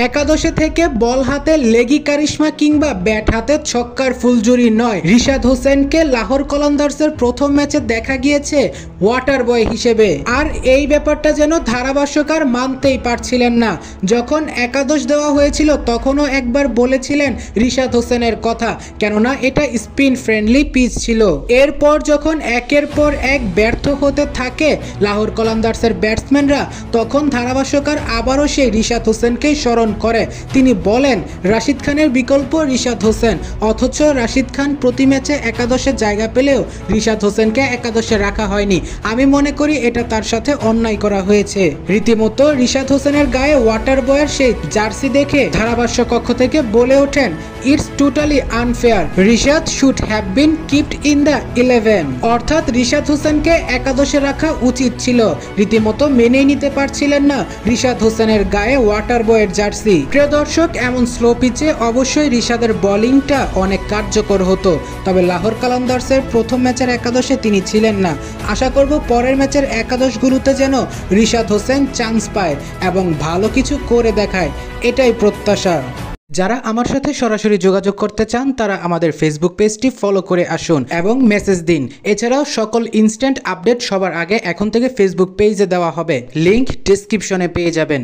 একাদশে থেকে বল হাতে লেগি কারিশমা কিংবা ব্যাট হাতে ছক্কার ফুলঝুরি নয়, রিশাদ হোসেনকে লাহোর কলন্দার্সের প্রথম ম্যাচে দেখা গিয়েছে ওয়াটার বয় হিসেবে। আর এই ব্যাপারটা যেন ধারাভাষ্যকার মানতেই পারছিলেন না। যখন একাদশ দেওয়া হয়েছিল তখনও একবার বলেছিলেন রিশাদ হোসেনের কথা, কেননা এটা স্পিন ফ্রেন্ডলি পিচ ছিল। এরপর যখন একের পর এক ব্যর্থ হতে থাকে লাহোর কলন্দার্সের ব্যাটসম্যানরা, তখন ধারাভাষ্যকার আবারও সেই রিশাদ হোসেনকেই স্মরণ করে। তিনি বলেন রাশিদ খানের বিকল্প রিশাদ হোসেন, অথচ রাশিদ খান প্রতি ম্যাচে একাদশে জায়গা পেলেও রিশাদ হোসেনকে একাদশে রাখা হয়নি। আমি মনে করি এটা তার সাথে অন্যায় করা হয়েছে। রীতিমতো রিশাদ হোসেনের গায়ে ওয়াটার বয়ের সেই জার্সি দেখে ধারাভাষ্য কক্ষ থেকে বলে ওঠেন, it's totally unfair, Rishad should have been kept in the 11। অর্থাৎ রিশাদ হোসেনকে একাদশে রাখা উচিত ছিল। রীতিমতো মেনেই নিতে পারছিলেন না রিশাদ হোসেনের গায়ে ওয়াটার বয়ের জার্সি। প্রিয় দর্শক, এমন স্লো পিচে অবশ্যই রিশাদের বোলিংটা অনেক কার্যকর হতো, তবে লাহোর কলন্দার্সের প্রথম ম্যাচের একাদশে তিনি ছিলেন না। আশা করব পরের ম্যাচের একাদশগুলোতে যেন রিশাদ হোসেন চান্স পায় এবং ভালো কিছু করে দেখায়, এটাই প্রত্যাশা। যারা আমার সাথে সরাসরি যোগাযোগ করতে চান তারা আমাদের ফেসবুক পেজটি ফলো করে আসুন এবং মেসেজ দিন। এছাড়াও সকল ইনস্ট্যান্ট আপডেট সবার আগে এখন থেকে ফেসবুক পেজে দেওয়া হবে, লিংক ডেসক্রিপশনে পেয়ে যাবেন।